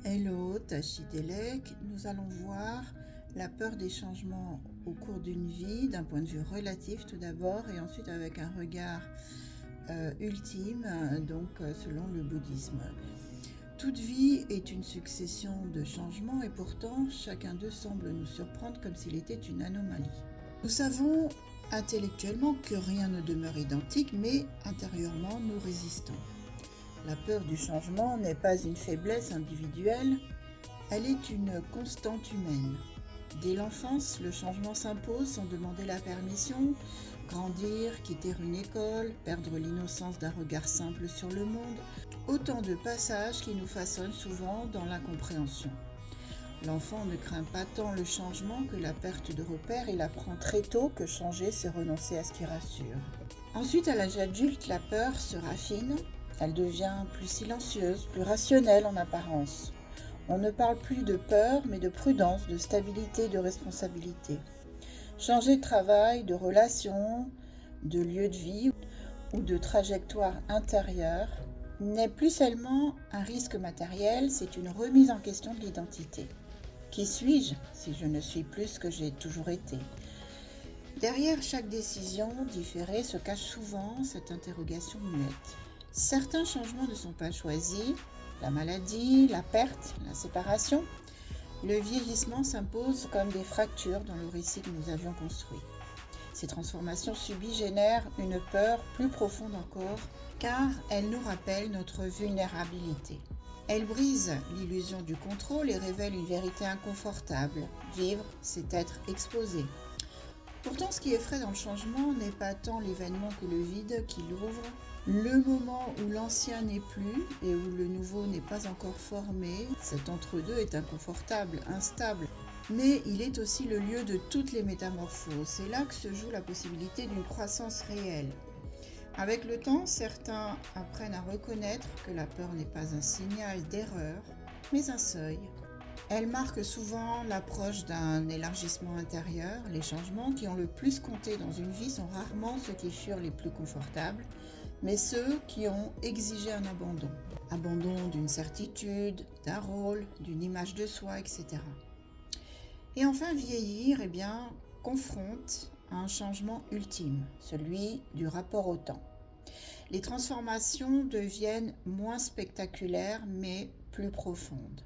Hello, Tachi Delek. Nous allons voir la peur des changements au cours d'une vie, d'un point de vue relatif tout d'abord, et ensuite avec un regard ultime, selon le bouddhisme. Toute vie est une succession de changements et pourtant chacun d'eux semble nous surprendre comme s'il était une anomalie. Nous savons intellectuellement que rien ne demeure identique, mais intérieurement nous résistons. La peur du changement n'est pas une faiblesse individuelle, elle est une constante humaine. Dès l'enfance, le changement s'impose sans demander la permission. Grandir, quitter une école, perdre l'innocence d'un regard simple sur le monde, autant de passages qui nous façonnent souvent dans l'incompréhension. L'enfant ne craint pas tant le changement que la perte de repères, il apprend très tôt que changer, c'est renoncer à ce qui rassure. Ensuite, à l'âge adulte, la peur se raffine, elle devient plus silencieuse, plus rationnelle en apparence. On ne parle plus de peur, mais de prudence, de stabilité, de responsabilité. Changer de travail, de relation, de lieu de vie ou de trajectoire intérieure n'est plus seulement un risque matériel, c'est une remise en question de l'identité. Qui suis-je si je ne suis plus ce que j'ai toujours été ? Derrière chaque décision différée se cache souvent cette interrogation muette. Certains changements ne sont pas choisis, la maladie, la perte, la séparation. Le vieillissement s'impose comme des fractures dans le récit que nous avions construit. Ces transformations subies génèrent une peur plus profonde encore, car elles nous rappellent notre vulnérabilité. Elles brisent l'illusion du contrôle et révèlent une vérité inconfortable. Vivre, c'est être exposé. Pourtant, ce qui effraie dans le changement n'est pas tant l'événement que le vide qui l'ouvre, le moment où l'ancien n'est plus et où le nouveau n'est pas encore formé. Cet entre-deux est inconfortable, instable, mais il est aussi le lieu de toutes les métamorphoses. C'est là que se joue la possibilité d'une croissance réelle. Avec le temps, certains apprennent à reconnaître que la peur n'est pas un signal d'erreur, mais un seuil. Elle marque souvent l'approche d'un élargissement intérieur. Les changements qui ont le plus compté dans une vie sont rarement ceux qui furent les plus confortables, mais ceux qui ont exigé un abandon. Abandon d'une certitude, d'un rôle, d'une image de soi, etc. Et enfin, vieillir, confronte à un changement ultime, celui du rapport au temps. Les transformations deviennent moins spectaculaires, mais plus profondes.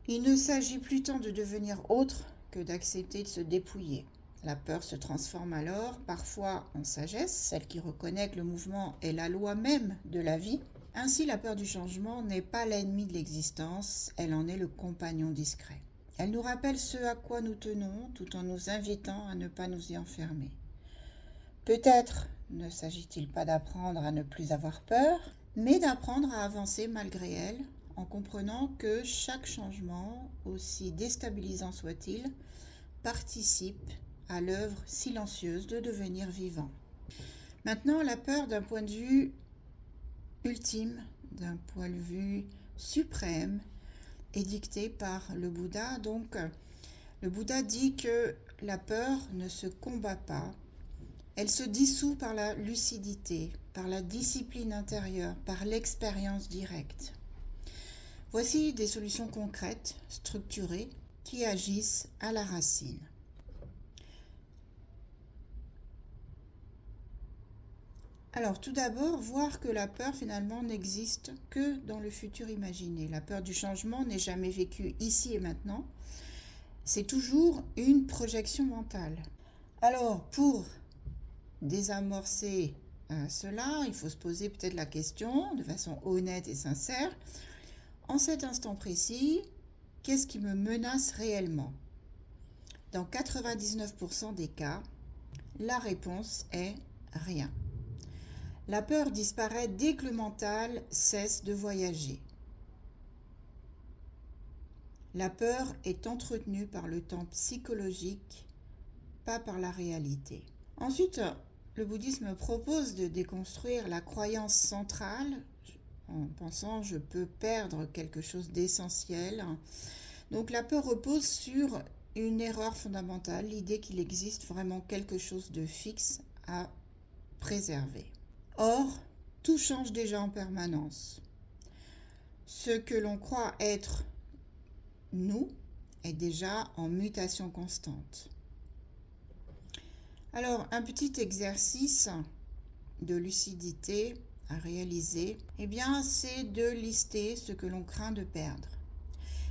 Il ne s'agit plus tant de devenir autre que d'accepter de se dépouiller. La peur se transforme alors parfois en sagesse, celle qui reconnaît que le mouvement est la loi même de la vie. Ainsi, la peur du changement n'est pas l'ennemi de l'existence, elle en est le compagnon discret. Elle nous rappelle ce à quoi nous tenons tout en nous invitant à ne pas nous y enfermer. Peut-être ne s'agit-il pas d'apprendre à ne plus avoir peur, mais d'apprendre à avancer malgré elle, en comprenant que chaque changement, aussi déstabilisant soit-il, participe à l'œuvre silencieuse de devenir vivant. Maintenant, la peur d'un point de vue ultime, d'un point de vue suprême, est dictée par le Bouddha. Donc, le Bouddha dit que la peur ne se combat pas, elle se dissout par la lucidité, par la discipline intérieure, par l'expérience directe. Voici des solutions concrètes, structurées, qui agissent à la racine. Alors tout d'abord, voir que la peur finalement n'existe que dans le futur imaginé. La peur du changement n'est jamais vécue ici et maintenant. C'est toujours une projection mentale. Alors pour désamorcer cela, il faut se poser peut-être la question de façon honnête et sincère. En cet instant précis, qu'est-ce qui me menace réellement ? Dans 99% des cas, la réponse est rien. La peur disparaît dès que le mental cesse de voyager. La peur est entretenue par le temps psychologique, pas par la réalité. Ensuite, le bouddhisme propose de déconstruire la croyance centrale en pensant je peux perdre quelque chose d'essentiel. Donc la peur repose sur une erreur fondamentale, l'idée qu'il existe vraiment quelque chose de fixe à préserver. Or, tout change déjà en permanence. Ce que l'on croit être nous, est déjà en mutation constante. Alors, un petit exercice de lucidité à réaliser, eh bien, c'est de lister ce que l'on craint de perdre.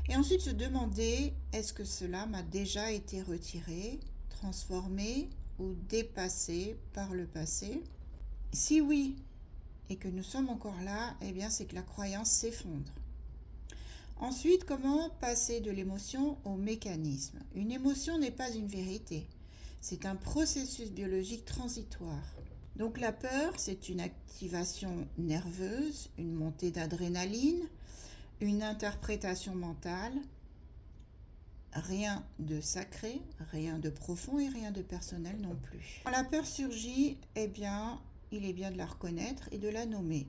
Et ensuite se demander, est-ce que cela m'a déjà été retiré, transformé ou dépassé par le passé? Si oui, et que nous sommes encore là, eh bien, c'est que la croyance s'effondre. Ensuite, comment passer de l'émotion au mécanisme? Une émotion n'est pas une vérité, c'est un processus biologique transitoire. Donc la peur, c'est une activation nerveuse, une montée d'adrénaline, une interprétation mentale, rien de sacré, rien de profond et rien de personnel non plus. Quand la peur surgit, eh bien, il est bien de la reconnaître et de la nommer.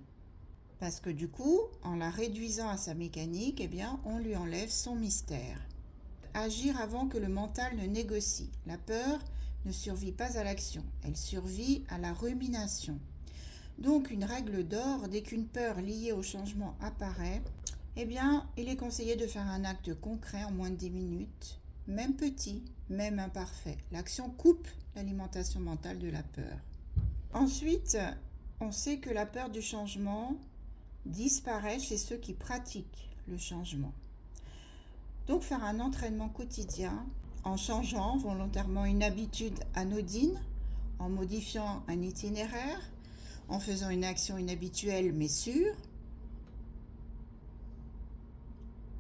Parce que du coup, en la réduisant à sa mécanique, eh bien, on lui enlève son mystère. Agir avant que le mental ne négocie. La peur ne survit pas à l'action, elle survit à la rumination. Donc, une règle d'or, dès qu'une peur liée au changement apparaît, eh bien, il est conseillé de faire un acte concret en moins de 10 minutes, même petit, même imparfait. L'action coupe l'alimentation mentale de la peur. Ensuite, on sait que la peur du changement disparaît chez ceux qui pratiquent le changement. Donc faire un entraînement quotidien en changeant volontairement une habitude anodine, en modifiant un itinéraire, en faisant une action inhabituelle mais sûre.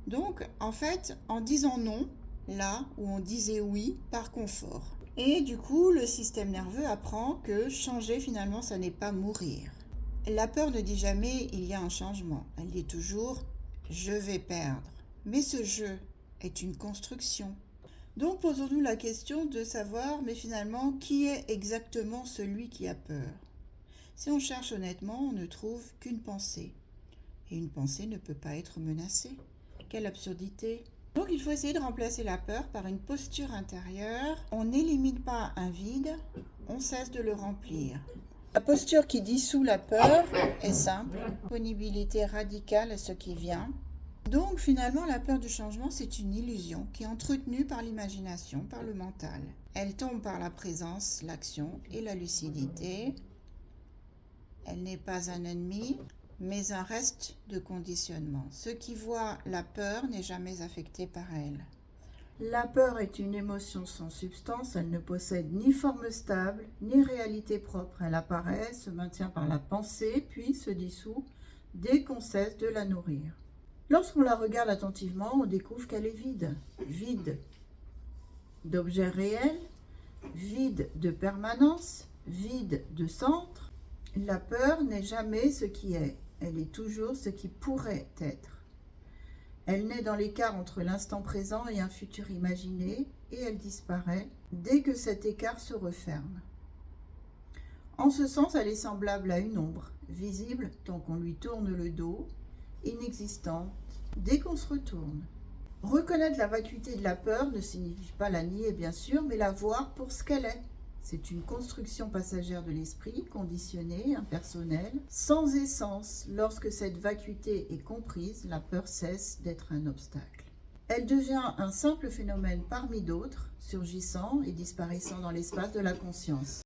Donc en fait en disant non là où on disait oui par confort. Et du coup le système nerveux apprend que changer finalement ça n'est pas mourir. La peur ne dit jamais « il y a un changement », elle dit toujours « je vais perdre ». Mais ce « je » est une construction. Donc posons-nous la question de savoir, mais finalement, qui est exactement celui qui a peur? Si on cherche honnêtement, on ne trouve qu'une pensée. Et une pensée ne peut pas être menacée. Quelle absurdité! Donc il faut essayer de remplacer la peur par une posture intérieure. On n'élimine pas un vide, on cesse de le remplir. La posture qui dissout la peur est simple, disponibilité radicale à ce qui vient. Donc finalement, la peur du changement, c'est une illusion qui est entretenue par l'imagination, par le mental. Elle tombe par la présence, l'action et la lucidité. Elle n'est pas un ennemi, mais un reste de conditionnement. Ceux qui voient la peur n'est jamais affecté par elle. La peur est une émotion sans substance, elle ne possède ni forme stable, ni réalité propre. Elle apparaît, se maintient par la pensée, puis se dissout dès qu'on cesse de la nourrir. Lorsqu'on la regarde attentivement, on découvre qu'elle est vide. Vide d'objets réels, vide de permanence, vide de centre. La peur n'est jamais ce qui est, elle est toujours ce qui pourrait être. Elle naît dans l'écart entre l'instant présent et un futur imaginé, et elle disparaît dès que cet écart se referme. En ce sens, elle est semblable à une ombre, visible tant qu'on lui tourne le dos, inexistante dès qu'on se retourne. Reconnaître la vacuité de la peur ne signifie pas la nier, bien sûr, mais la voir pour ce qu'elle est. C'est une construction passagère de l'esprit, conditionnée, impersonnelle, sans essence. Lorsque cette vacuité est comprise, la peur cesse d'être un obstacle. Elle devient un simple phénomène parmi d'autres, surgissant et disparaissant dans l'espace de la conscience.